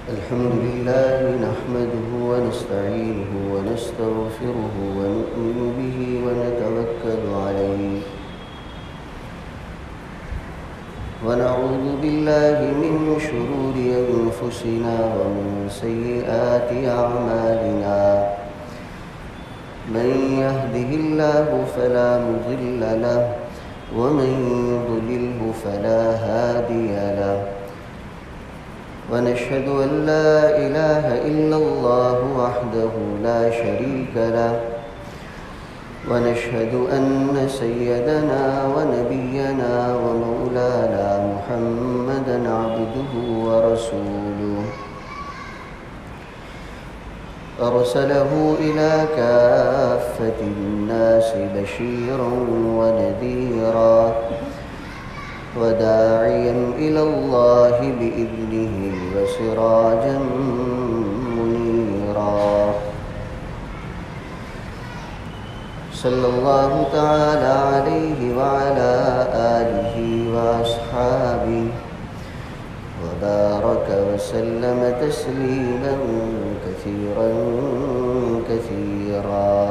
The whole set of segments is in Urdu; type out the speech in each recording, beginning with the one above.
الحمد لله نحمده ونستعينه ونستغفره ونؤمن به ونتوكل عليه ونعوذ بالله من شرور أنفسنا ومن سيئات أعمالنا من يهده الله فلا مضل له ومن يضلله فلا هادي له ونشهد أن لا إله إلا الله وحده لا شريك له ونشهد أن سيدنا ونبينا ومولانا محمدا عبده ورسوله أرسله إلى كافة الناس بشيرا ونذيرا وداعيا إلى الله بإذنه وسراجا منيرا صلى الله تعالى عليه وعلى آله وأصحابه وبارك وسلم تسليما كثيرا كثيرا.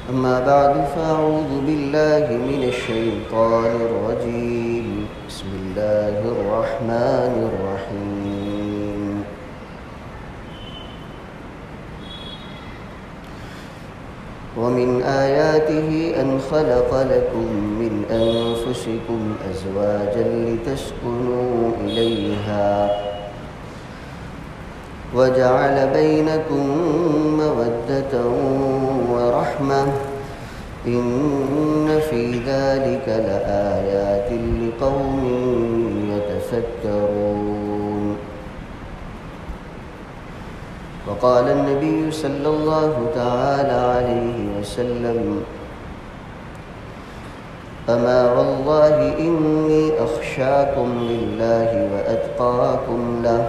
أما بعد فأعوذ بالله من الشيطان الرجيم. بسم الله الرحمن الرحيم. ومن آياته أن خلق لكم من أنفسكم أزواجا لتسكنوا إليها وجعل بينكم مودة ورحمة إن في ذلك لآيات لقوم يتفكرون. وقال النبي صلى الله تعالى عليه وسلم أما والله إني أخشاكم لله وأتقاكم له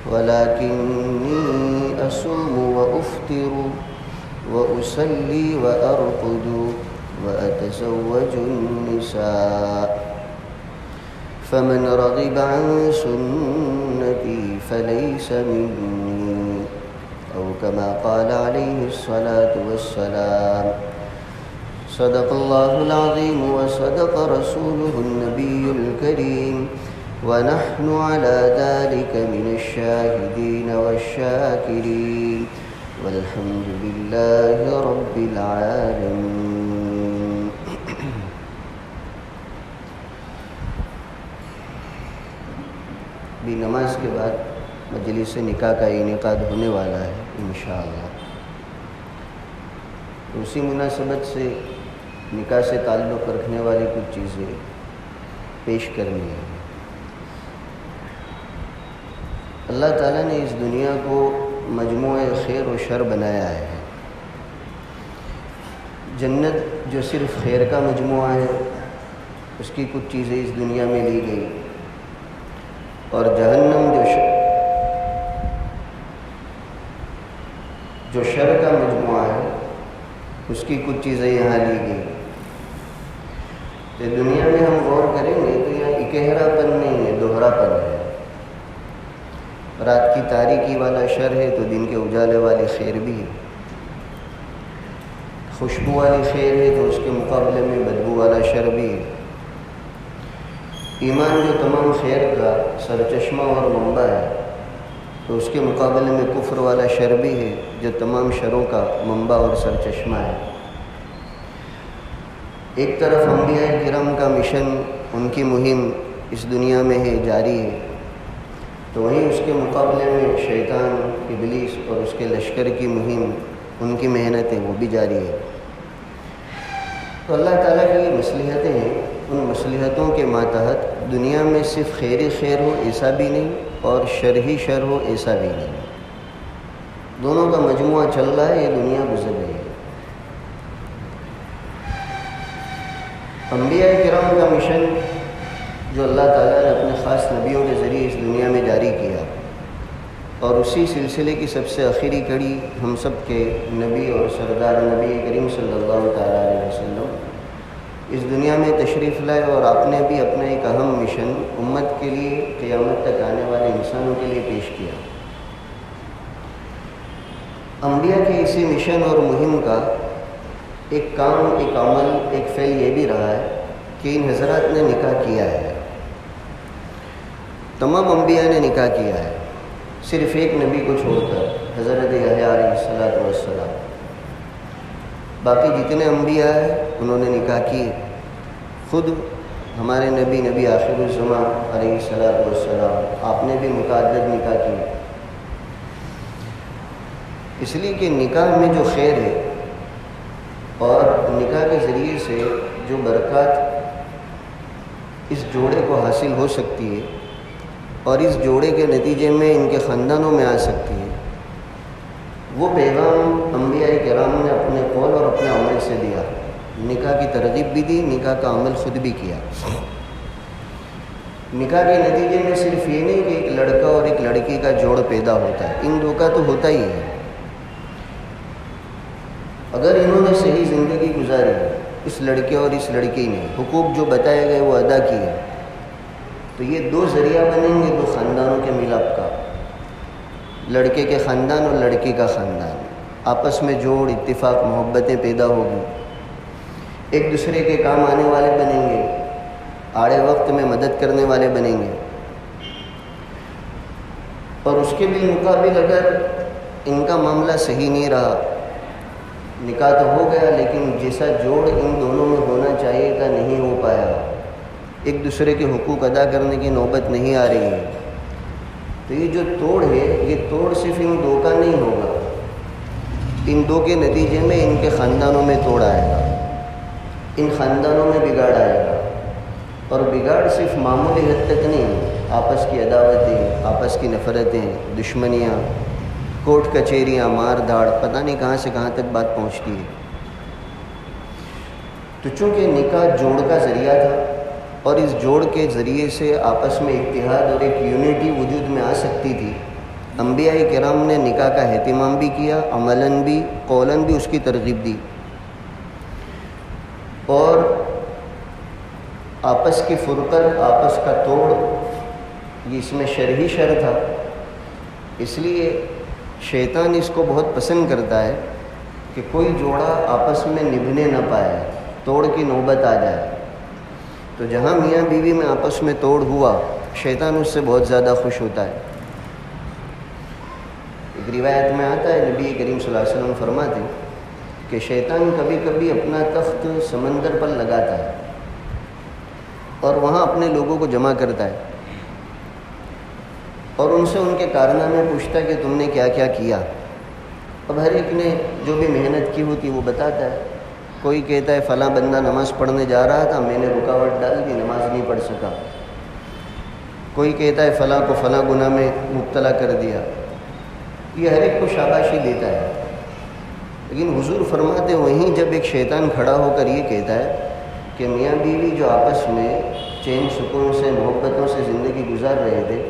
ولكني أصوم وأفطر وأصلي وأرقد وأتزوج النساء فمن رغب عن سنتي فليس مني أو كما قال عليه الصلاة والسلام. صدق الله العظيم وصدق رسوله النبي الكريم ونحن على ذلك من الشاهدين والشاكرين والحمد لله رب العالمين. بھی نماز کے بعد مجلس نکاح کا انعقاد ہونے والا ہے انشاءاللہ. اسی مناسبت سے نکاح سے تعلق رکھنے والی کچھ چیزیں پیش کرنی ہیں. اللہ تعالیٰ نے اس دنیا کو مجموعہ خیر و شر بنایا ہے. جنت جو صرف خیر کا مجموعہ ہے اس کی کچھ چیزیں اس دنیا میں لی گئی اور جہنم جو شر کا مجموعہ ہے اس کی کچھ چیزیں یہاں لی گئی. تو دنیا میں ہم غور کریں گے تو یہاں اکہرا پن نہیں ہے، دوہرا پن ہے. رات کی تاریکی والا شر ہے تو دن کے اجالے والی خیر بھی ہے. خوشبو والی خیر ہے تو اس کے مقابلے میں بدبو والا شر بھی ہے. ایمان جو تمام خیر کا سرچشمہ اور منبع ہے تو اس کے مقابلے میں کفر والا شر بھی ہے جو تمام شروں کا منبع اور سرچشمہ ہے. ایک طرف انبیاء کرام کا مشن، ان کی مہم اس دنیا میں ہے، جاری ہے، تو وہیں اس کے مقابلے میں شیطان، ابلیس اور اس کے لشکر کی مہم، ان کی محنتیں وہ بھی جاری ہے. تو اللہ تعالیٰ کی یہ مصلحتیں ہیں، ان مصلحتوں کے ماتحت دنیا میں صرف خیر ہی خیر ہو ایسا بھی نہیں اور شر ہی شر ہو ایسا بھی نہیں. دونوں کا مجموعہ چل رہا ہے، یہ دنیا گزر رہی ہے. انبیاء کرام کا مشن جو اللہ تعالیٰ نے اپنے خاص نبیوں کے ذریعے اس دنیا میں جاری کیا، اور اسی سلسلے کی سب سے آخری کڑی ہم سب کے نبی اور سردار نبی کریم صلی اللہ تعالیٰ علیہ وسلم اس دنیا میں تشریف لائے اور آپ نے بھی اپنا ایک اہم مشن امت کے لیے، قیامت تک آنے والے انسانوں کے لیے پیش کیا۔ انبیاء کے اسی مشن اور مہم کا ایک کام، ایک عمل، ایک فعل یہ بھی رہا ہے کہ ان حضرات نے نکاح کیا ہے۔ تمام انبیاء نے نکاح کیا ہے، صرف ایک نبی کو چھوڑ کر، حضرت یحییٰ علیہ السلام۔ باقی جتنے انبیاء ہیں انہوں نے نکاح کیے۔ خود ہمارے نبی آخر الزمان علیہ السلام، آپ نے بھی متعدد نکاح کیے۔ اس لیے کہ نکاح میں جو خیر ہے اور نکاح کے ذریعے سے جو برکات اس جوڑے کو حاصل ہو سکتی ہے اور اس جوڑے کے نتیجے میں ان کے خاندانوں میں آ سکتی ہے، وہ پیغام انبیاء کرام نے اپنے قول اور اپنے عمل سے دیا۔ نکاح کی ترغیب بھی دی، نکاح کا عمل خود بھی کیا۔ نکاح کے نتیجے میں صرف یہ نہیں کہ ایک لڑکا اور ایک لڑکی کا جوڑ پیدا ہوتا ہے، ان دو کا تو ہوتا ہی ہے۔ اگر انہوں نے صحیح زندگی گزاری، اس لڑکے اور اس لڑکی نے حقوق جو بتائے گئے وہ ادا کیے، تو یہ دو ذریعہ بنیں گے دو خاندانوں کے ملاپ کا، لڑکے کے خاندان اور لڑکی کا خاندان، آپس میں جوڑ، اتفاق، محبتیں پیدا ہوگی، ایک دوسرے کے کام آنے والے بنیں گے، آڑے وقت میں مدد کرنے والے بنیں گے۔ اور اس کے بالمقابل اگر ان کا معاملہ صحیح نہیں رہا، نکاح تو ہو گیا لیکن جیسا جوڑ ان دونوں میں ہونا چاہیے تھا نہیں ہو پایا، ایک دوسرے کے حقوق ادا کرنے کی نوبت نہیں آ رہی ہے، تو یہ جو توڑ ہے، یہ توڑ صرف ان دو کا نہیں ہوگا، ان دو کے نتیجے میں ان کے خاندانوں میں توڑ آئے گا، ان خاندانوں میں بگاڑ آئے گا۔ اور بگاڑ صرف معمولی حد تک نہیں، آپس کی عداوتیں، آپس کی نفرتیں، دشمنیاں، کورٹ کچہریاں، مار دھاڑ، پتہ نہیں کہاں سے کہاں تک بات پہنچتی ہے۔ تو چونکہ نکاح جوڑ کا ذریعہ تھا اور اس جوڑ کے ذریعے سے آپس میں اتحاد اور ایک یونٹی وجود میں آ سکتی تھی، انبیاء کرام نے نکاح کا اہتمام بھی کیا، عملاً بھی، قولاً بھی اس کی ترغیب دی۔ اور آپس کی فرقت، آپس کا توڑ، یہ اس میں شرعی شر تھا، اس لیے شیطان اس کو بہت پسند کرتا ہے کہ کوئی جوڑا آپس میں نبھنے نہ پائے، توڑ کی نوبت آ جائے۔ تو جہاں میاں بیوی میں آپس میں توڑ ہوا، شیطان اس سے بہت زیادہ خوش ہوتا ہے۔ ایک روایت میں آتا ہے، نبی کریم صلی اللہ علیہ وسلم فرماتے کہ شیطان کبھی کبھی اپنا تخت سمندر پر لگاتا ہے اور وہاں اپنے لوگوں کو جمع کرتا ہے اور ان سے ان کے کارنامے پوچھتا ہے کہ تم نے کیا کیا کیا۔ اب ہر ایک نے جو بھی محنت کی ہوتی وہ بتاتا ہے۔ کوئی کہتا ہے فلاں بندہ نماز پڑھنے جا رہا تھا، میں نے رکاوٹ ڈال دی، نماز نہیں پڑھ سکا۔ کوئی کہتا ہے فلاں کو فلاں گناہ میں مبتلا کر دیا۔ یہ ہر ایک کو شاباشی دیتا ہے، لیکن حضور فرماتے وہیں جب ایک شیطان کھڑا ہو کر یہ کہتا ہے کہ میاں بیوی جو آپس میں چین سکون سے، محبتوں سے زندگی گزار رہے تھے،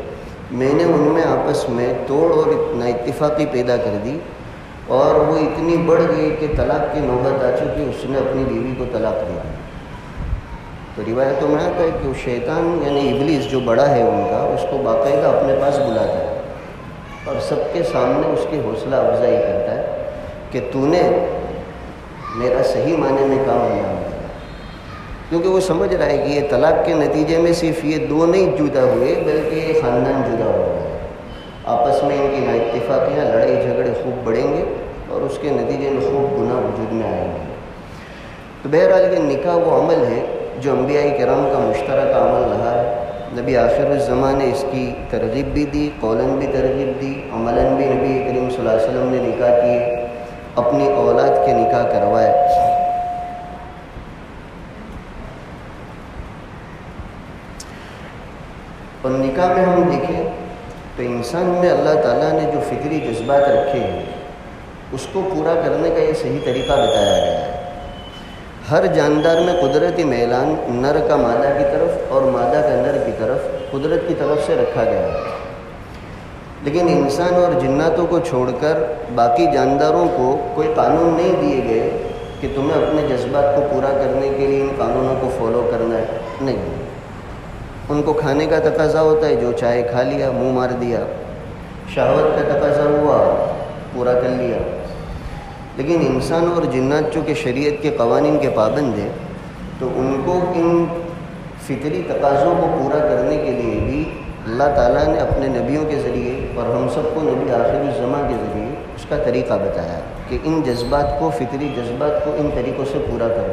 میں نے ان میں آپس میں توڑ اور نااتفاقی پیدا کر دی اور وہ اتنی بڑھ گئی کہ طلاق کی نوبت آ چکی، اس نے اپنی بیوی کو طلاق دے دی۔ تو روایتوں میں آتا ہے کہ وہ شیطان یعنی ابلیس جو بڑا ہے ان کا، اس کو باقاعدہ اپنے پاس بلاتا ہے اور سب کے سامنے اس کی حوصلہ افزائی کرتا ہے کہ تو نے میرا صحیح معنی میں کام انجام دیا، کیونکہ وہ سمجھ رہا ہے کہ یہ طلاق کے نتیجے میں صرف یہ دو نہیں جدا ہوئے بلکہ یہ خاندان جدا ہو گئے، آپس میں ان کی نااتفاقیاں، لڑائی جھگڑے خوب بڑھیں گے اور اس کے نتیجے میں خوب گناہ وجود میں آئیں گے۔ تو بہرحال یہ نکاح وہ عمل ہے جو انبیاء کرام کا مشترکہ عمل رہا ہے۔ نبی آخر الزمان نے اس کی ترغیب بھی دی، قولاً بھی ترغیب دی، عملاً بھی نبی کریم صلی اللہ علیہ وسلم نے نکاح کیے، اپنی اولاد کے نکاح کروائے۔ اور نکاح میں ہم دیکھیں تو انسان میں اللہ تعالیٰ نے جو فطری جذبات رکھے ہیں اس کو پورا کرنے کا یہ صحیح طریقہ بتایا گیا ہے۔ ہر جاندار میں قدرتی میلان نر کا مادہ کی طرف اور مادہ کا نر کی طرف قدرت کی طرف سے رکھا گیا ہے، لیکن انسان اور جناتوں کو چھوڑ کر باقی جانداروں کو کوئی قانون نہیں دیے گئے کہ تمہیں اپنے جذبات کو پورا کرنے کے لیے ان قانونوں کو فالو کرنا ہے، نہیں۔ ان کو کھانے کا تقاضا ہوتا ہے، جو چاہے کھا لیا، منہ مار دیا، شہوت کا تقاضا ہوا، پورا کر لیا۔ لیکن انسان اور جنات چونکہ شریعت کے قوانین کے پابند ہیں، تو ان کو ان فطری تقاضوں کو پورا کرنے کے لیے بھی اللہ تعالیٰ نے اپنے نبیوں کے ذریعے اور ہم سب کو نبی آخر الزماں کے ذریعے اس کا طریقہ بتایا کہ ان جذبات کو، فطری جذبات کو ان طریقوں سے پورا کرو۔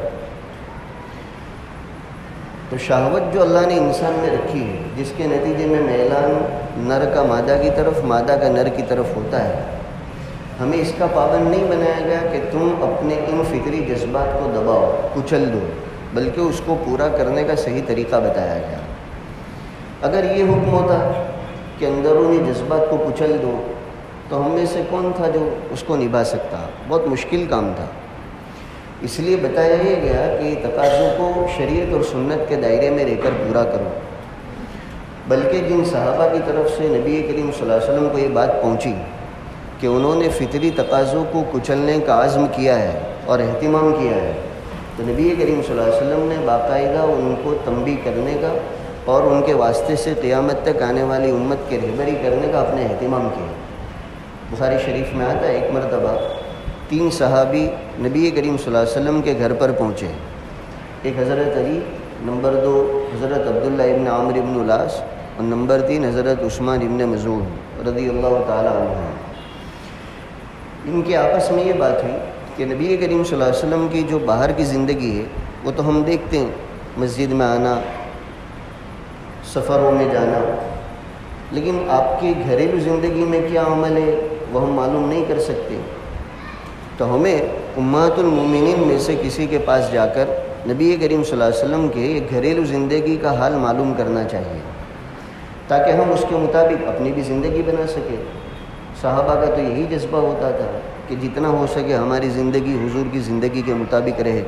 تو شہوت جو اللہ نے انسان میں رکھی ہے، جس کے نتیجے میں میلان نر کا مادہ کی طرف، مادہ کا نر کی طرف ہوتا ہے، ہمیں اس کا پابند نہیں بنایا گیا کہ تم اپنے ان فطری جذبات کو دباؤ، کچل دو، بلکہ اس کو پورا کرنے کا صحیح طریقہ بتایا گیا۔ اگر یہ حکم ہوتا کہ اندرونی جذبات کو کچل دو، تو ہم میں سے کون تھا جو اس کو نبھا سکتا؟ بہت مشکل کام تھا۔ اس لیے بتایا یہ گیا کہ تقاضوں کو شریعت اور سنت کے دائرے میں رہ کر پورا کرو۔ بلکہ جن صحابہ کی طرف سے نبی کریم صلی اللہ علیہ وسلم کو یہ بات پہنچی کہ انہوں نے فطری تقاضوں کو کچلنے کا عزم کیا ہے اور اہتمام کیا ہے، تو نبی کریم صلی اللہ علیہ وسلم نے باقاعدہ ان کو تنبیہ کرنے کا اور ان کے واسطے سے قیامت تک آنے والی امت کے رہبری کرنے کا اپنے اہتمام کیا۔ بخاری شریف میں آتا ہے، ایک مرتبہ 3 صحابی نبی کریم صلی اللہ علیہ وسلم کے گھر پر پہنچے۔ ایک حضرت علی، نمبر 2 حضرت عبداللہ ابن عامر ابن العاص، اور نمبر 3 حضرت عثمان ابن مظعون رضی اللہ تعالیٰ عنہ۔ ان کے آپس میں یہ بات ہوئی کہ نبی کریم صلی اللہ علیہ وسلم کی جو باہر کی زندگی ہے وہ تو ہم دیکھتے ہیں، مسجد میں آنا، سفروں میں جانا، لیکن آپ کی گھریلو زندگی میں کیا عمل ہے وہ ہم معلوم نہیں کر سکتے۔ تو ہمیں امہات المومنین میں سے کسی کے پاس جا کر نبی کریم صلی اللہ علیہ وسلم کے گھریلو زندگی کا حال معلوم کرنا چاہیے، تاکہ ہم اس کے مطابق اپنی بھی زندگی بنا سکیں۔ صحابہ کا تو یہی جذبہ ہوتا تھا کہ جتنا ہو سکے ہماری زندگی حضور کی زندگی کے مطابق رہے۔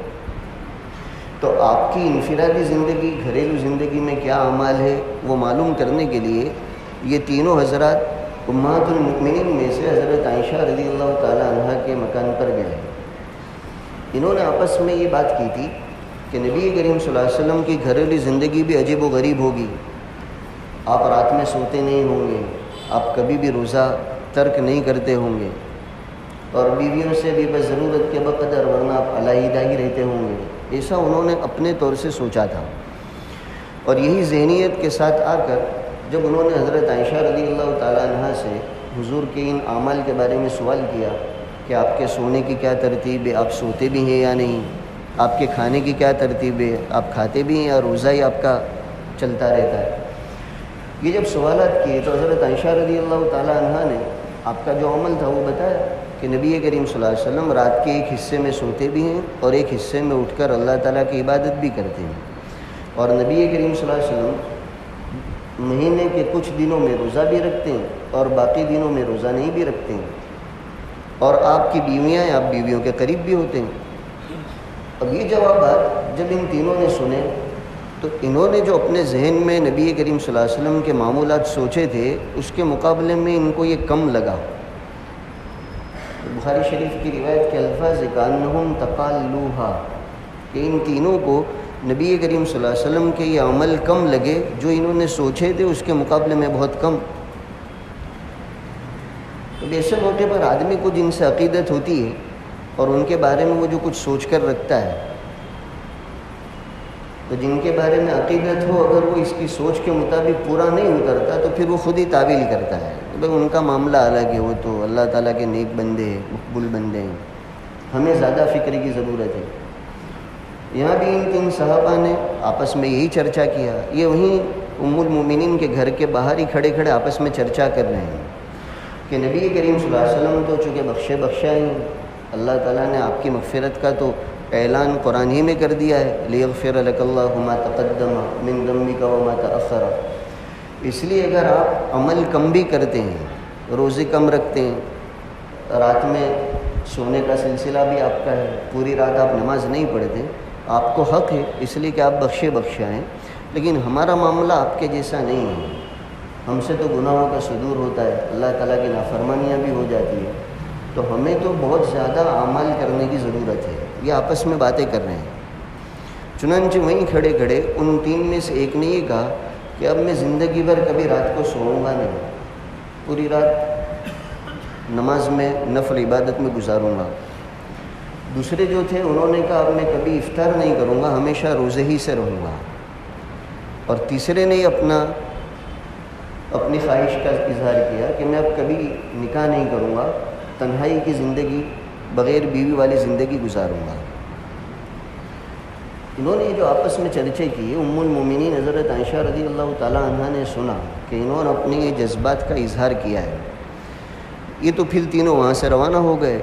تو آپ کی انفرادی زندگی، گھریلو زندگی میں کیا اعمال ہے وہ معلوم کرنے کے لیے یہ تینوں حضرات امہات المؤمنین میں سے حضرت عائشہ رضی اللہ تعالیٰ عنہ کے مکان پر گئے۔ انہوں نے آپس میں یہ بات کی تھی کہ نبی کریم صلی اللہ علیہ وسلم کی گھریلو زندگی بھی عجیب و غریب ہوگی، آپ رات میں سوتے نہیں ہوں گے، آپ کبھی بھی روزہ ترک نہیں کرتے ہوں گے، اور بیویوں سے بھی بس ضرورت کے بقدر، ورنہ آپ علیحدہ ہی رہتے ہوں گے۔ ایسا انہوں نے اپنے طور سے سوچا تھا، اور یہی ذہنیت کے ساتھ آ کر جب انہوں نے حضرت عائشہ رضی اللہ تعالیٰ عنہ سے حضور کے ان اعمال کے بارے میں سوال کیا کہ آپ کے سونے کی کیا ترتیب ہے، آپ سوتے بھی ہیں یا نہیں، آپ کے کھانے کی کیا ترتیب ہے، آپ کھاتے بھی ہیں یا روزہ ہی آپ کا چلتا رہتا ہے، یہ جب سوالات کیے تو حضرت عائشہ رضی اللہ تعالیٰ عنہ نے آپ کا جو عمل تھا وہ بتایا کہ نبی کریم صلی اللہ علیہ وسلم رات کے ایک حصے میں سوتے بھی ہیں اور ایک حصے میں اٹھ کر اللہ تعالیٰ کی عبادت بھی کرتے ہیں، اور نبی کریم صلی اللہ علیہ وسلم مہینے کے کچھ دنوں میں روزہ بھی رکھتے ہیں اور باقی دنوں میں روزہ نہیں بھی رکھتے ہیں، اور آپ کی بیویاں ہیں، آپ بیویوں کے قریب بھی ہوتے ہیں۔ اب یہ جوابات جب ان تینوں نے سنے تو انہوں نے جو اپنے ذہن میں نبی کریم صلی اللہ علیہ وسلم کے معمولات سوچے تھے اس کے مقابلے میں ان کو یہ کم لگا۔ بخاری شریف کی روایت کے الفاظ کانہم تقالوہا، کہ ان تینوں کو نبی کریم صلی اللہ علیہ وسلم کے یہ عمل کم لگے جو انہوں نے سوچے تھے اس کے مقابلے میں بہت کم۔ تو ایسے موقع پر آدمی کو جن سے عقیدت ہوتی ہے اور ان کے بارے میں وہ جو کچھ سوچ کر رکھتا ہے، تو جن کے بارے میں عقیدت ہو اگر وہ اس کی سوچ کے مطابق پورا نہیں اترتا تو پھر وہ خود ہی تعویل کرتا ہے کہ بھائی ان کا معاملہ الگ ہے، وہ تو اللہ تعالیٰ کے نیک بندے ہیں، مقبول بندے ہیں، ہمیں زیادہ فکر کی ضرورت ہے۔ یہاں بھی ان 3 صحابہ نے آپس میں یہی چرچا کیا، یہ وہیں ام المومنین کے گھر کے باہر ہی کھڑے کھڑے آپس میں چرچا کر رہے ہیں کہ نبی کریم صلی اللہ علیہ وسلم تو چونکہ بخشا ہیں، اللہ تعالیٰ نے آپ کی مغفرت کا تو اعلان قرآن ہی میں کر دیا ہے، لیغفر لک اللہ ما تقدم من ذنبک وما تأخر۔ اس لیے اگر آپ عمل کم بھی کرتے ہیں، روزے کم رکھتے ہیں، رات میں سونے کا سلسلہ بھی آپ کا ہے، پوری رات آپ نماز نہیں پڑھتے، آپ کو حق ہے اس لیے کہ آپ بخشا ہیں، لیکن ہمارا معاملہ آپ کے جیسا نہیں ہے، ہم سے تو گناہوں کا صدور ہوتا ہے، اللہ تعالیٰ کی نافرمانیاں بھی ہو جاتی ہے، تو ہمیں تو بہت زیادہ اعمال کرنے کی ضرورت ہے، یہ آپس میں باتیں کر رہے ہیں۔ چنانچہ وہیں کھڑے کھڑے ان 3 میں سے ایک نے یہ کہا کہ اب میں زندگی بھر کبھی رات کو سوؤں گا نہیں، پوری رات نماز میں نفل عبادت میں گزاروں گا۔ دوسرے جو تھے انہوں نے کہا اب میں کبھی افطار نہیں کروں گا، ہمیشہ روزے ہی سے رہوں گا۔ اور تیسرے نے اپنی خواہش کا اظہار کیا کہ میں اب کبھی نکاح نہیں کروں گا، تنہائی کی زندگی، بغیر بیوی والی زندگی گزاروں گا۔ انہوں نے جو آپس میں چرچے کی، ام المومنین حضرت عائشہ رضی اللہ تعالیٰ عنہ نے سنا کہ انہوں نے اپنے یہ جذبات کا اظہار کیا ہے۔ یہ تو پھر تینوں وہاں سے روانہ ہو گئے۔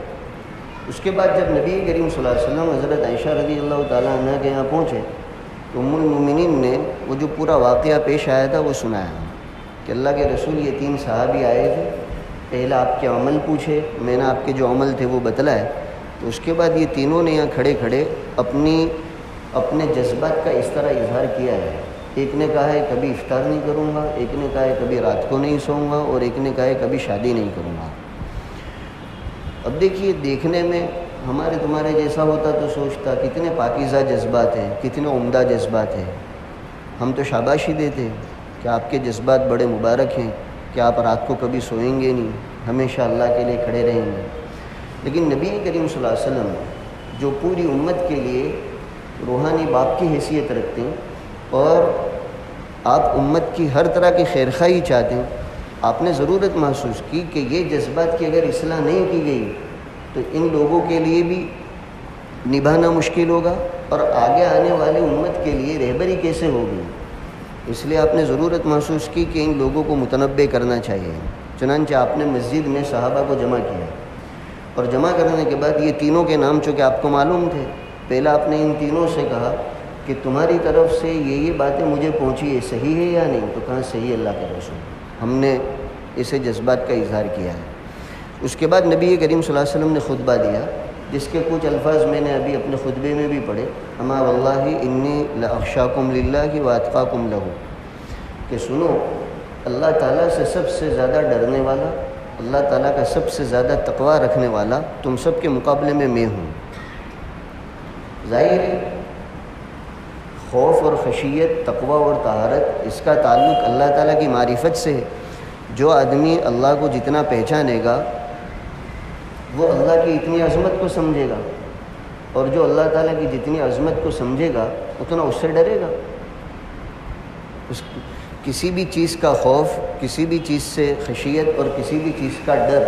اس کے بعد جب نبی کریم صلی اللہ علیہ وسلم حضرت عائشہ رضی اللہ تعالیٰ عنہ کے یہاں پہنچے تو ام المومنین نے وہ جو پورا واقعہ پیش آیا تھا وہ سنایا کہ اللہ کے رسول یہ 3 صحابی آئے تھے، پہلا آپ کے عمل پوچھے، میں نے آپ کے جو عمل تھے وہ بتلائے، تو اس کے بعد یہ تینوں نے یہاں کھڑے کھڑے اپنے جذبات کا اس طرح اظہار کیا ہے۔ ایک نے کہا ہے کبھی افطار نہیں کروں گا، ایک نے کہا ہے کبھی رات کو نہیں سوؤں گا، اور ایک نے کہا ہے کبھی شادی نہیں کروں گا۔ اب دیکھیے، دیکھنے میں ہمارے تمہارے جیسا ہوتا تو سوچتا کتنے پاکیزہ جذبات ہیں، کتنے عمدہ جذبات ہیں، ہم تو شاباشی دیتے کہ آپ کے جذبات بڑے مبارک ہیں کہ آپ رات کو کبھی سوئیں گے نہیں، ہمیشہ اللہ کے لیے کھڑے رہیں گے۔ لیکن نبی کریم صلی اللہ علیہ وسلم جو پوری امت کے لیے روحانی باپ کی حیثیت رکھتے ہیں اور آپ امت کی ہر طرح کی خیرخواہی چاہتے ہیں، آپ نے ضرورت محسوس کی کہ یہ جذبات کی اگر اصلاح نہیں کی گئی تو ان لوگوں کے لیے بھی نبھانا مشکل ہوگا اور آگے آنے والے امت کے لیے رہبری کیسے ہوگی۔ اس لیے آپ نے ضرورت محسوس کی کہ ان لوگوں کو متنبع کرنا چاہیے۔ چنانچہ آپ نے مسجد میں صحابہ کو جمع کیا، اور جمع کرنے کے بعد یہ تینوں کے نام چونکہ آپ کو معلوم تھے، پہلا آپ نے ان تینوں سے کہا کہ تمہاری طرف سے یہ باتیں مجھے پہنچی ہے، صحیح ہے یا نہیں؟ تو کہا صحیح اللہ کے رسول، ہم نے اسے جذبات کا اظہار کیا ہے۔ اس کے بعد نبی کریم صلی اللہ علیہ وسلم نے خطبہ دیا، جس کے کچھ الفاظ میں نے ابھی اپنے خطبے میں بھی پڑھے، اما واللہ انی لاخشاکم للہ واتقاکم لہ، کہ سنو اللہ تعالیٰ سے سب سے زیادہ ڈرنے والا، اللہ تعالیٰ کا سب سے زیادہ تقویٰ رکھنے والا تم سب کے مقابلے میں ہوں۔ ظاہر خوف اور خشیت، تقویٰ اور طہارت، اس کا تعلق اللہ تعالیٰ کی معرفت سے ہے۔ جو آدمی اللہ کو جتنا پہچانے گا وہ اللہ کی اتنی عظمت کو سمجھے گا، اور جو اللہ تعالیٰ کی جتنی عظمت کو سمجھے گا اتنا اس سے ڈرے گا۔ کسی بھی چیز کا خوف، کسی بھی چیز سے خشیت اور کسی بھی چیز کا ڈر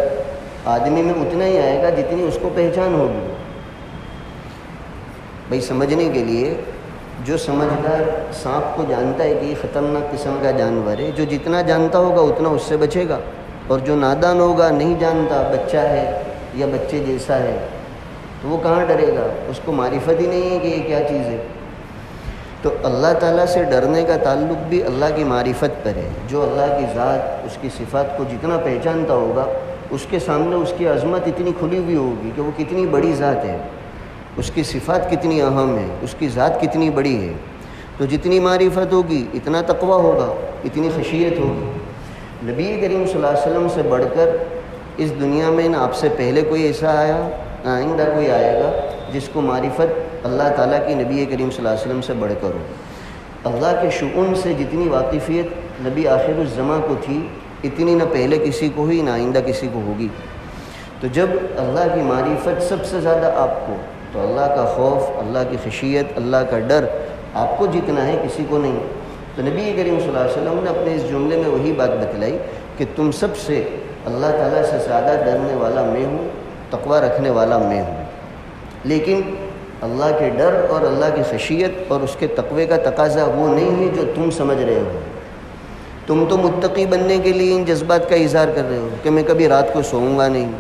آدمی میں اتنا ہی آئے گا جتنی اس کو پہچان ہوگی۔ بھئی سمجھنے کے لیے جو سمجھدار سانپ کو جانتا ہے کہ یہ خطرناک قسم کا جانور ہے، جو جتنا جانتا ہوگا اتنا اس سے بچے گا، اور جو نادان ہوگا، نہیں جانتا، بچہ ہے یا بچے جیسا ہے، تو وہ کہاں ڈرے گا؟ اس کو معرفت ہی نہیں ہے کہ یہ کیا چیز ہے۔ تو اللہ تعالیٰ سے ڈرنے کا تعلق بھی اللہ کی معرفت پر ہے۔ جو اللہ کی ذات، اس کی صفات کو جتنا پہچانتا ہوگا، اس کے سامنے اس کی عظمت اتنی کھلی ہوئی ہوگی کہ وہ کتنی بڑی ذات ہے، اس کی صفات کتنی اہم ہے، اس کی ذات کتنی بڑی ہے۔ تو جتنی معرفت ہوگی اتنا تقویٰ ہوگا، اتنی خشیت ہوگی۔ نبی کریم صلی اللہ علیہ وسلم سے بڑھ کر اس دنیا میں نہ آپ سے پہلے کوئی ایسا آیا، نہ آئندہ کوئی آئے گا جس کو معرفت اللہ تعالیٰ کی نبی کریم صلی اللہ علیہ وسلم سے بڑھ کر ہو۔ اللہ کے شؤون سے جتنی واقفیت نبی آخر الزماں کو تھی، اتنی نہ پہلے کسی کو ہوئی، نہ آئندہ کسی کو ہوگی۔ تو جب اللہ کی معرفت سب سے زیادہ آپ کو، تو اللہ کا خوف، اللہ کی خشیت، اللہ کا ڈر آپ کو جتنا ہے کسی کو نہیں۔ تو نبی کریم صلی اللہ علیہ وسلم نے اپنے اس جملے میں وہی بات بتلائی کہ تم سب سے اللہ تعالیٰ سے زیادہ ڈرنے والا میں ہوں، تقویٰ رکھنے والا میں ہوں۔ لیکن اللہ کے ڈر اور اللہ کی خشیت اور اس کے تقوی کا تقاضا وہ نہیں ہے جو تم سمجھ رہے ہو۔ تم تو متقی بننے کے لیے ان جذبات کا اظہار کر رہے ہو کہ میں کبھی رات کو سوؤں گا نہیں،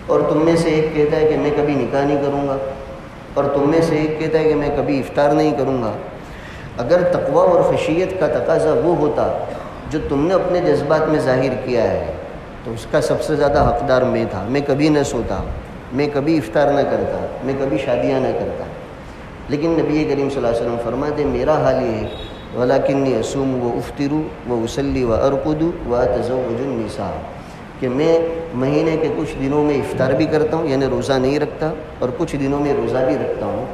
اور تم میں سے ایک کہتا ہے کہ میں کبھی نکاح نہیں کروں گا، اور تم میں سے ایک کہتا ہے کہ میں کبھی افطار نہیں کروں گا۔ اگر تقویٰ اور خشیت کا تقاضا وہ ہوتا جو تم نے اپنے جذبات میں ظاہر کیا ہے، تو اس کا سب سے زیادہ حقدار میں تھا۔ میں کبھی نہ سوتا، میں کبھی افطار نہ کرتا، میں کبھی شادیاں نہ کرتا۔ لیکن نبی کریم صلی اللہ علیہ وسلم فرماتے میرا حال یہ ہے وَلَكِنِّي أَصُومُ وَأُفْطِرُ وَأُصَلِّي وَأَرْقُدُ وَأَتَزَوَّجُ النِّسَاءَ، کہ میں مہینے کے کچھ دنوں میں افطار بھی کرتا ہوں، یعنی روزہ نہیں رکھتا، اور کچھ دنوں میں روزہ بھی رکھتا ہوں،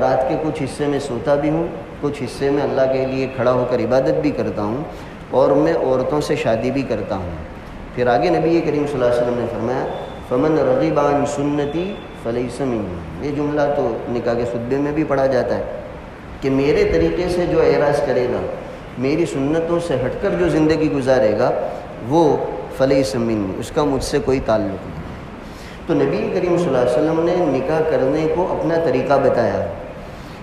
رات کے کچھ حصے میں سوتا بھی ہوں، کچھ حصے میں اللہ کے لیے کھڑا ہو کر عبادت بھی کرتا ہوں، اور میں عورتوں سے شادی بھی کرتا ہوں۔ پھر آگے نبی کریم صلی اللہ علیہ وسلم نے فرمایا فمن رغب عن سنتی فلیس منی۔ یہ جملہ تو نکاح کے خطبے میں بھی پڑھا جاتا ہے کہ میرے طریقے سے جو اعراض کرے گا، میری سنتوں سے ہٹ کر جو زندگی گزارے گا، وہ فلیس منی، اس کا مجھ سے کوئی تعلق نہیں۔ تو نبی کریم صلی اللہ علیہ وسلم نے نکاح کرنے کو اپنا طریقہ بتایا،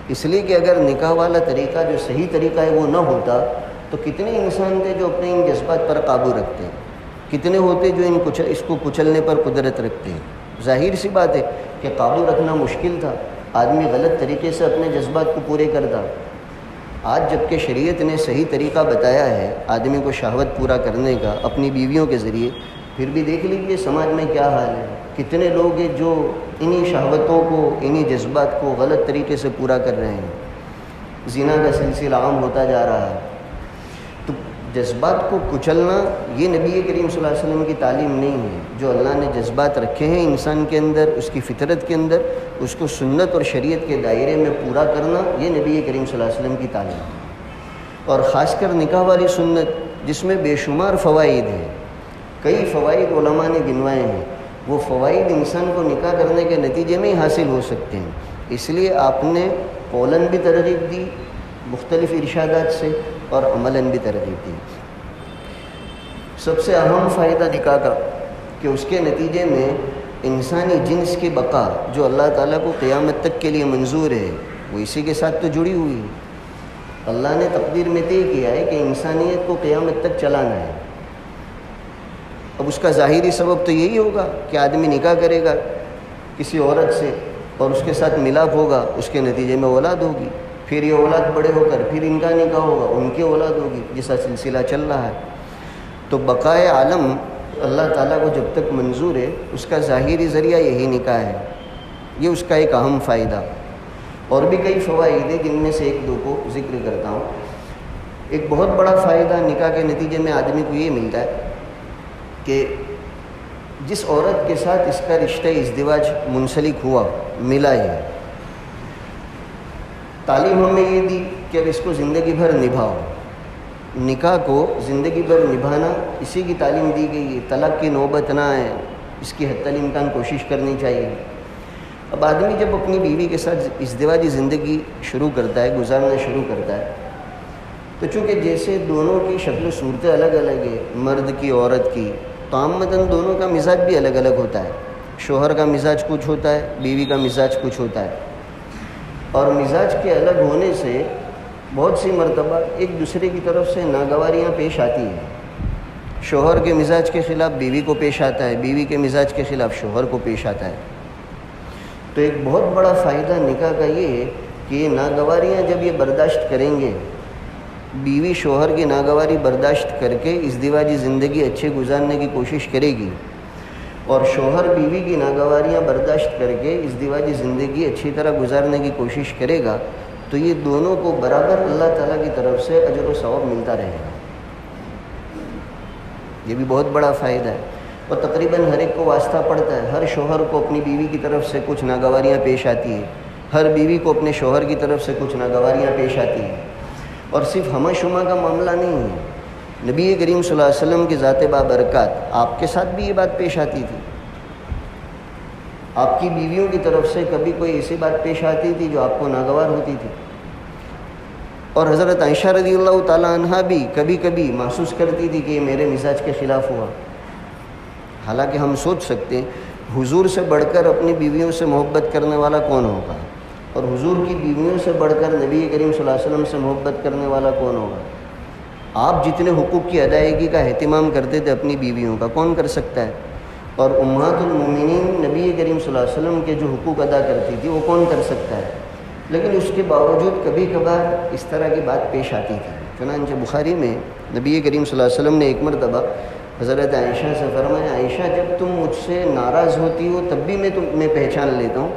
اس لیے کہ اگر نکاح والا طریقہ جو صحیح طریقہ ہے وہ نہ ہوتا تو کتنے انسان تھے جو اپنے ان جذبات پر قابو رکھتے ہیں، کتنے ہوتے جو اس کو کچلنے پر قدرت رکھتے ہیں۔ ظاہر سی بات ہے کہ قابو رکھنا مشکل تھا، آدمی غلط طریقے سے اپنے جذبات کو پورے کرتا۔ آج جب کہ شریعت نے صحیح طریقہ بتایا ہے آدمی کو شہوت پورا کرنے کا اپنی بیویوں کے ذریعے، پھر بھی دیکھ لیجیے سماج میں کیا حال ہے، کتنے لوگ ہیں جو انہی شہوتوں کو، انہی جذبات کو غلط طریقے سے پورا کر رہے ہیں، زنا کا سلسلہ عام ہوتا جا رہا ہے۔ تو جذبات کو کچلنا یہ نبی کریم صلی اللہ علیہ وسلم کی تعلیم نہیں ہے۔ جو اللہ نے جذبات رکھے ہیں انسان کے اندر، اس کی فطرت کے اندر، اس کو سنت اور شریعت کے دائرے میں پورا کرنا، یہ نبی کریم صلی اللہ علیہ وسلم کی تعلیم ہے۔ اور خاص کر نکاح والی سنت جس میں بے شمار فوائد ہیں، کئی فوائد علماء نے گنوائے ہیں، وہ فوائد انسان کو نکاح کرنے کے نتیجے میں ہی حاصل ہو سکتے ہیں۔ اس لیے آپ نے قولاً بھی ترغیب دی مختلف ارشادات سے، اور عملاً بھی ترغیب دی۔ سب سے اہم فائدہ نکاح کا کہ اس کے نتیجے میں انسانی جنس کی بقا جو اللہ تعالیٰ کو قیامت تک کے لیے منظور ہے، وہ اسی کے ساتھ تو جڑی ہوئی ہے۔ اللہ نے تقدیر میں طے کیا ہے کہ انسانیت کو قیامت تک چلانا ہے۔ اب اس کا ظاہری سبب تو یہی ہوگا کہ آدمی نکاح کرے گا کسی عورت سے اور اس کے ساتھ ملاپ ہوگا، اس کے نتیجے میں اولاد ہوگی، پھر یہ اولاد بڑے ہو کر پھر ان کا نکاح ہوگا، ان کی اولاد ہوگی، جیسا سلسلہ چل رہا ہے۔ تو بقائے عالم اللہ تعالیٰ کو جب تک منظور ہے، اس کا ظاہری ذریعہ یہی نکاح ہے، یہ اس کا ایک اہم فائدہ۔ اور بھی کئی فوائد ہیں جن میں سے ایک دو کو ذکر کرتا ہوں۔ ایک بہت بڑا فائدہ نکاح کے نتیجے میں آدمی کو یہ ملتا ہے کہ جس عورت کے ساتھ اس کا رشتہ ازدواج منسلک ہوا، ملا ہے، تعلیم ہمیں یہ دی کہ اب اس کو زندگی بھر نبھاؤ۔ نکاح کو زندگی بھر نبھانا اسی کی تعلیم دی گئی ہے، طلاق کی نوبت نہ آئے، اس کی حتی الامکان کوشش کرنی چاہیے۔ اب آدمی جب اپنی بیوی کے ساتھ ازدواجی زندگی شروع کرتا ہے، گزارنا شروع کرتا ہے، تو چونکہ جیسے دونوں کی شکل و صورتیں الگ الگ ہے، مرد کی عورت کی، تو عامةً دونوں کا مزاج بھی الگ الگ ہوتا ہے۔ شوہر کا مزاج کچھ ہوتا ہے، بیوی کا مزاج کچھ ہوتا ہے، اور مزاج کے الگ ہونے سے بہت سی مرتبہ ایک دوسرے کی طرف سے ناگواریاں پیش آتی ہیں۔ شوہر کے مزاج کے خلاف بیوی کو پیش آتا ہے، بیوی کے مزاج کے خلاف شوہر کو پیش آتا ہے۔ تو ایک بہت بڑا فائدہ نکاح کا یہ ہے کہ یہ ناگواریاں جب یہ برداشت کریں گے، بیوی شوہر کی ناگواری برداشت کر کے ازدواجی زندگی اچھے گزارنے کی کوشش کرے گی، اور شوہر بیوی کی ناگواریاں برداشت کر کے ازدواجی زندگی اچھی طرح گزارنے کی کوشش کرے گا، تو یہ دونوں کو برابر اللہ تعالیٰ کی طرف سے اجر و ثواب ملتا رہے گا۔ یہ بھی بہت بڑا فائدہ ہے، اور تقریباً ہر ایک کو واسطہ پڑتا ہے۔ ہر شوہر کو اپنی بیوی کی طرف سے کچھ ناگواریاں پیش آتی ہیں، ہر بیوی کو اپنے شوہر کی طرف سے کچھ ناگواریاں پیش آتی ہیں۔ اور صرف ہمہ شمہ کا معاملہ نہیں ہے، نبی کریم صلی اللہ علیہ وسلم کی ذات بابرکات آپ کے ساتھ بھی یہ بات پیش آتی تھی۔ آپ کی بیویوں کی طرف سے کبھی کوئی ایسی بات پیش آتی تھی جو آپ کو ناگوار ہوتی تھی، اور حضرت عائشہ رضی اللہ تعالیٰ عنہا بھی کبھی کبھی محسوس کرتی تھی کہ یہ میرے مزاج کے خلاف ہوا۔ حالانکہ ہم سوچ سکتے ہیں حضور سے بڑھ کر اپنی بیویوں سے محبت کرنے والا کون ہوگا، اور حضور کی بیویوں سے بڑھ کر نبی کریم صلی اللہ علیہ وسلم سے محبت کرنے والا کون ہوگا۔ آپ جتنے حقوق کی ادائیگی کا اہتمام کرتے تھے اپنی بیویوں کا، کون کر سکتا ہے؟ اور امہات المومنین نبی کریم صلی اللہ علیہ وسلم کے جو حقوق ادا کرتی تھی وہ کون کر سکتا ہے؟ لیکن اس کے باوجود کبھی کبھار اس طرح کی بات پیش آتی تھی۔ چنانچہ بخاری میں نبی کریم صلی اللہ علیہ وسلم نے ایک مرتبہ حضرت عائشہ سے فرمایا، عائشہ جب تم مجھ سے ناراض ہوتی ہو تب بھی میں پہچان لیتا ہوں،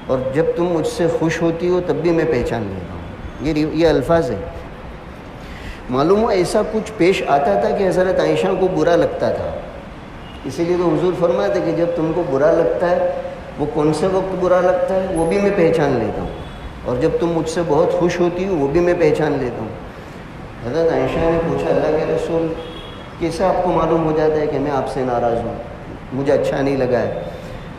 اور جب تم مجھ سے خوش ہوتی ہو تب بھی میں پہچان لیتا ہوں۔ یہ الفاظ ہیں۔ معلوم ہوا ایسا کچھ پیش آتا تھا کہ حضرت عائشہ کو برا لگتا تھا، اسی لیے تو حضور فرماتے کہ جب تم کو برا لگتا ہے، وہ کون سے وقت برا لگتا ہے وہ بھی میں پہچان لیتا ہوں، اور جب تم مجھ سے بہت خوش ہوتی ہو وہ بھی میں پہچان لیتا ہوں۔ حضرت عائشہ نے پوچھا اللہ کے رسول کیسے آپ کو معلوم ہو جاتا ہے کہ میں آپ سے ناراض ہوں، مجھے اچھا نہیں لگا ہے؟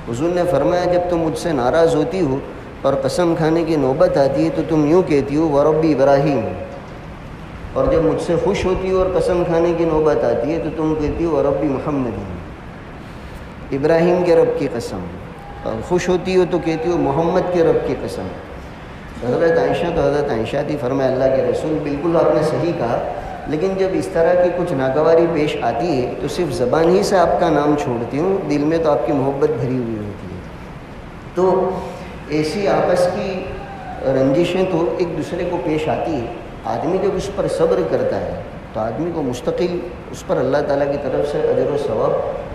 حضور نے فرمایا جب تم مجھ سے ناراض ہوتی ہو اور قسم کھانے کی نوبت آتی ہے تو تم یوں کہتی ہو ورب ابراہیم، اور جب مجھ سے خوش ہوتی ہو اور قسم کھانے کی نوبت آتی ہے تو تم کہتی ہو ورب محمد، ابراہیم کے رب کی قسم، اور خوش ہوتی ہو تو کہتی ہو محمد کے رب کی قسم۔ حضرت عائشہ تو حضرت عائشہ تھی، فرمایا اللہ کے رسول بالکل آپ نے صحیح کہا، لیکن جب اس طرح کی کچھ ناگواری پیش آتی ہے تو صرف زبان ہی سے آپ کا نام چھوڑتی ہوں، دل میں تو آپ کی محبت بھری ہوئی ہوتی ہے۔ تو ایسی آپس کی رنجشیں تو ایک دوسرے کو پیش آتی ہے، آدمی جب اس پر صبر کرتا ہے تو آدمی کو مستقل اس پر اللہ تعالیٰ کی طرف سے اجر و ثواب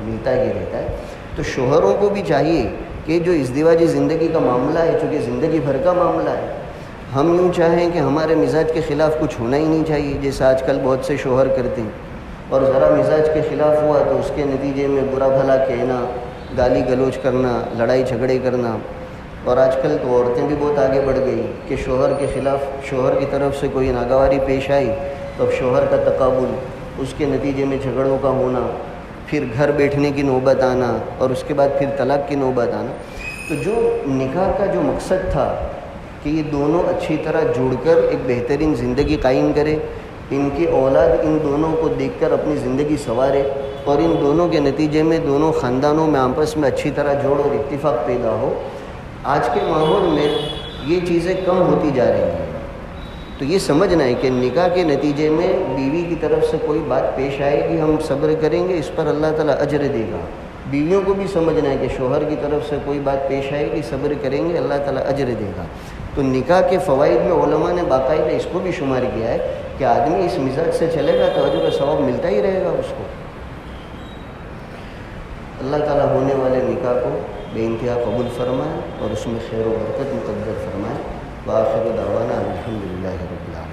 ملتا ہی رہتا ہے۔ تو شوہروں کو بھی چاہیے کہ جو ازدواجی زندگی کا معاملہ ہے، چونکہ زندگی بھر کا معاملہ ہے، ہم یوں چاہیں کہ ہمارے مزاج کے خلاف کچھ ہونا ہی نہیں چاہیے، جیسا آج کل بہت سے شوہر کرتے ہیں، اور ذرا مزاج کے خلاف ہوا تو اس کے نتیجے میں برا بھلا کہنا، گالی گلوچ کرنا، لڑائی جھگڑے کرنا۔ اور آج کل تو عورتیں بھی بہت آگے بڑھ گئی کہ شوہر کے خلاف، شوہر کی طرف سے کوئی ناگواری پیش آئی تو اب شوہر کا تقابل، اس کے نتیجے میں جھگڑوں کا ہونا، پھر گھر بیٹھنے کی نوبت آنا، اور اس کے بعد پھر طلاق کی نوبت آنا۔ تو جو نکاح کا جو مقصد تھا کہ یہ دونوں اچھی طرح جڑ کر ایک بہترین زندگی قائم کرے، ان کی اولاد ان دونوں کو دیکھ کر اپنی زندگی سنوارے، اور ان دونوں کے نتیجے میں دونوں خاندانوں میں آپس میں اچھی طرح جوڑ اور اتفاق پیدا ہو، آج کے ماحول میں یہ چیزیں کم ہوتی جا رہی ہیں۔ تو یہ سمجھنا ہے کہ نکاح کے نتیجے میں بیوی کی طرف سے کوئی بات پیش آئے گی، ہم صبر کریں گے، اس پر اللہ تعالیٰ اجر دے گا۔ بیویوں کو بھی سمجھنا ہے کہ شوہر کی طرف سے کوئی بات پیش آئے گی، صبر کریں گے، اللہ تعالیٰ اجر دے گا۔ تو نکاح کے فوائد میں علماء نے باقاعدہ اس کو بھی شمار کیا ہے کہ آدمی اس مزاج سے چلے گا تو اجر و ثواب ملتا ہی رہے گا اس کو۔ اللہ تعالیٰ ہونے والے نکاح کو بے انتہا قبول فرمائے اور اس میں خیر و برکت مقدر فرمائے۔ وآخر دعوانا الحمدللہ رب العالمین۔